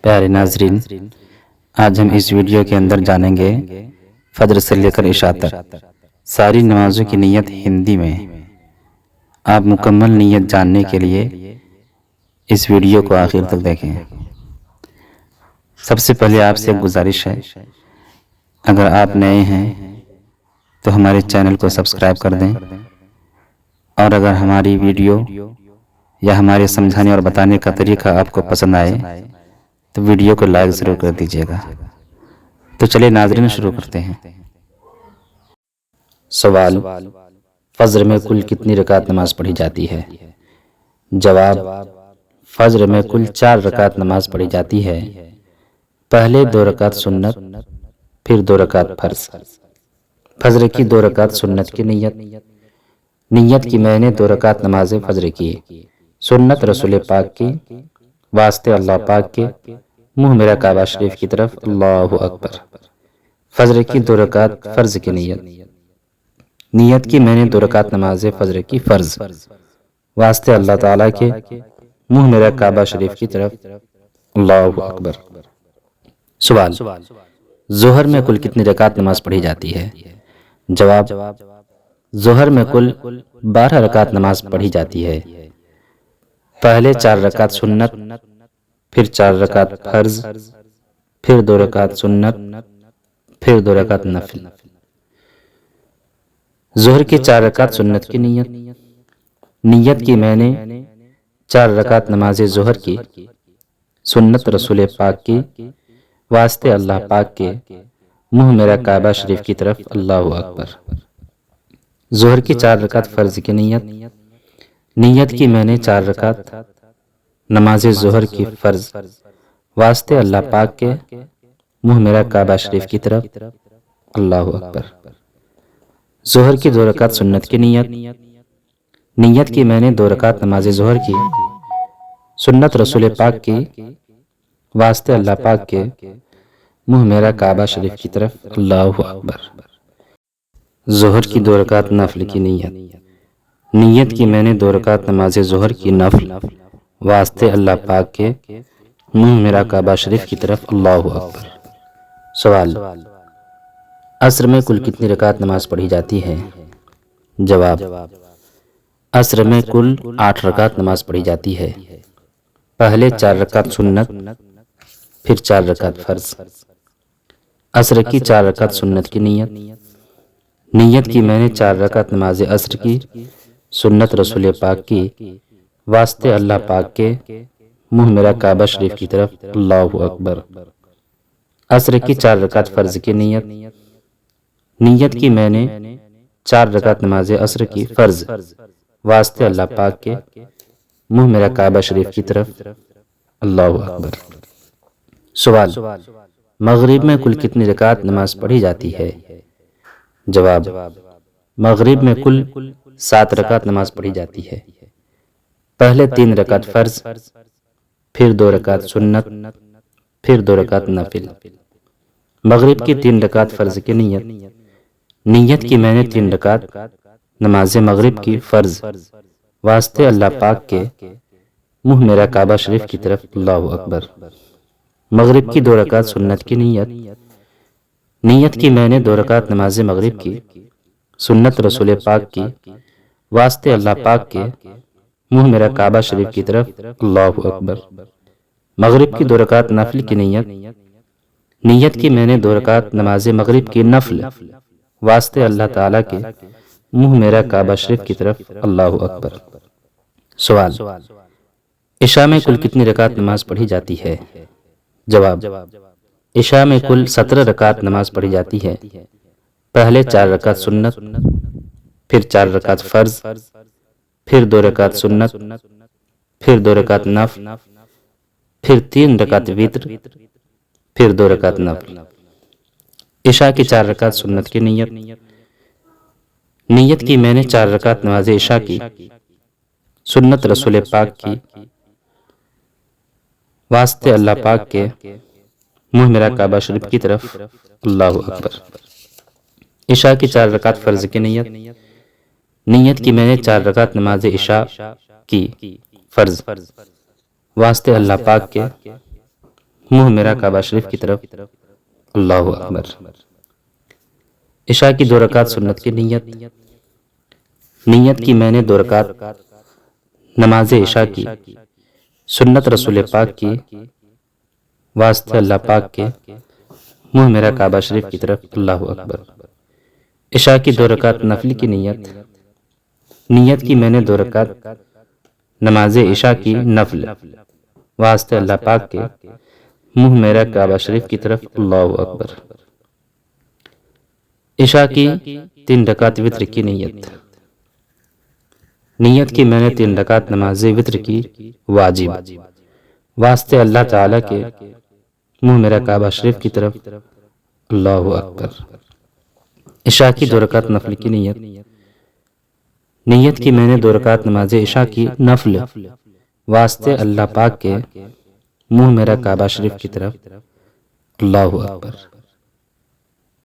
پیارے ناظرین، آج ہم اس ویڈیو کے اندر جانیں گے فجر سے لے کر عشاء تک ساری نمازوں کی نیت ہندی میں۔ آپ مکمل نیت جاننے کے لیے اس ویڈیو کو آخر تک دیکھیں۔ سب سے پہلے آپ سے ایک گزارش ہے، اگر آپ نئے ہیں تو ہمارے چینل کو سبسکرائب کر دیں، اور اگر ہماری ویڈیو یا ہمارے سمجھانے اور بتانے کا طریقہ آپ کو پسند آئے تو ویڈیو کو لائک ضرور کر دیجیے گا۔ تو چلے ناظرین، شروع کرتے ہیں۔ سوال: فجر میں کل کتنی رکعت نماز پڑھی جاتی ہے؟ جواب: فجر میں کل 4 رکعت نماز پڑھی جاتی ہے۔ پہلے 2 رکعت سنت، پھر 2 رکعت فرض۔ فجر کی 2 رکعت سنت کی نیت کی میں نے 2 رکعت نماز فجر کی، سنت رسول پاک کی، واسطے اللہ پاک کے، منہ میرا کعبہ شریف کی طرف، اللہ اکبر۔ فجر کی 2 رکعت فرض کی نیت کی میں نے 2 رکعت نماز فجر کی فرض، واسطے اللہ تعالیٰ کے، منہ میرا کعبہ شریف کی طرف، اللہ اکبر۔ سوال: ظہر میں کل کتنی رکعت نماز پڑھی جاتی ہے؟ جواب: ظہر میں کل 12 رکعت نماز پڑھی جاتی ہے۔ پہلے 4 رکعت سنت، پھر 4 رکعت فرض، پھر 2 رکعت سنت، پھر 2 رکعت نفل۔ ظہر کی 4 رکعت سنت کی نیت کی میں نے 4 رکعت نماز ظہر کی، سنت رسول پاک کی، واسطے اللہ پاک کے، منہ میرا کعبہ شریف کی طرف، اللہ اکبر۔ ظہر کی 4 رکعت فرض کی نیت کی میں نے 4 رکعت نماز ظہر کی فرض، واسطے اللہ پاک کے، منہ میرا کعبہ شریف کی طرف، اللہ اکبر۔ ظہر کی 2 رکعت سنت کی نیت کی میں نے 2 رکعت نماز ظہر کی، سنت رسول پاک کی، واسطے اللہ پاک کے، منہ میرا کعبہ شریف کی طرف، اللہ اکبر۔ ظہر کی 2 رکعت نفل کی نیت کی میں نے 2 رکعت نماز ظہر کی نفل، واسطے اللہ پاک کے، منہ میرا کعبہ شریف کی طرف، اللہ اکبر۔ سوال: عصر میں کل کتنی رکعت نماز پڑھی جاتی ہے؟ جواب: عصر میں کل 8 رکعت نماز پڑھی جاتی ہے۔ پہلے 4 رکعت سنت، پھر 4 رکعت فرض۔ عصر کی 4 رکعت سنت کی نیت کی میں نے 4 رکعت نماز عصر کی، سنت رسول پاک کی، واسطے اللہ پاک کے، منہ میرا کعبہ شریف کی طرف، اللہ اکبر۔ عصر کی 4 رکعت فرض کی نیت کی میں نے 4 رکعت نماز عصر کی فرض، واسطے اللہ پاک کے، منہ میرا کعبہ شریف کی طرف، اللہ اکبر۔ سوال: مغرب میں کل کتنی رکعت نماز پڑھی جاتی ہے؟ جواب: مغرب میں کل 7 رکعت نماز پڑھی جاتی ہے۔ پہلے 3 رکعت فرض، پھر 2 رکعت سنت، پھر 2 رکعت نفل۔ مغرب کی 3 رکعت فرض کی نیت کی میں نے 3 رکعت نماز مغرب کی فرض، واسطے اللہ پاک کے، منہ میرا کعبہ شریف کی طرف، اللہ اکبر۔ مغرب کی 2 رکعت سنت کی نیت کی میں نے 2 رکعت نماز مغرب کی، سنت رسول پاک کی، واسطے اللہ پاک کے، منہ میرا کعبہ شریف کی طرف، اللہ اکبر۔ مغرب کی 2 رکعت نفل کی نیت کی میں نے 2 رکعت نماز مغرب کی نفل، واسطے اللہ تعالیٰ کے، منہ میرا کعبہ شریف کی طرف، اللہ اکبر۔ سوال: عشاء میں کل کتنی رکعت نماز پڑھی جاتی ہے؟ جواب: عشاء میں کل 17 رکعت نماز پڑھی جاتی ہے۔ پہلے 4 رکعت سنت، پھر 4 رکعت فرض، پھر 2 رکعت سنت، پھر 2 رکعت نفل، پھر 3 رکعت وتر، پھر 2 رکعت نفل۔ عشاء کی 4 رکعت سنت کی نیت کی میں نے 4 رکعت نماز عشاء کی، سنت رسول پاک کی، واسطے اللہ پاک کے، منہ میرا کعبہ شریف کی طرف، اللہ اکبر۔ عشاء کی 4 رکعت فرض کی نیت کی میں نے 4 رکعت نماز عشاء کی فرض، واسطے اللہ پاک کے، منہ میرا کعبہ شریف کی طرف، اللہ اکبر۔ عشاء کی 2 رکعت سنت کی نیت کی میں نے 2 رکعت نماز عشاء کی، سنت رسول پاک کی، واسطے اللہ پاک کے، منہ میرا کعبہ شریف کی طرف، اللہ اکبر۔ عشاء کی 2 رکعت نفل کی نیت کی میں نے 2 رکعت نماز عشاء کی نفل، واسطے اللہ پاک کے، منہ میرا کعبہ شریف کی طرف، اللہ اکبر۔ عشاء کی 3 رکعت وتر کی نیت کی میں نے 3 رکعت نماز وتر کی واجب، واسطے اللہ تعالیٰ کے، منہ میرا کعبہ شریف کی طرف، اللہ اکبر۔ عشاء کی 2 رکعت نفل کی نیت کی میں نے 2 رکعت نماز عشاء کی نفل، واسطے اللہ پاک کے، منہ میرا کعبہ شریف کی طرف، اللہ اکبر۔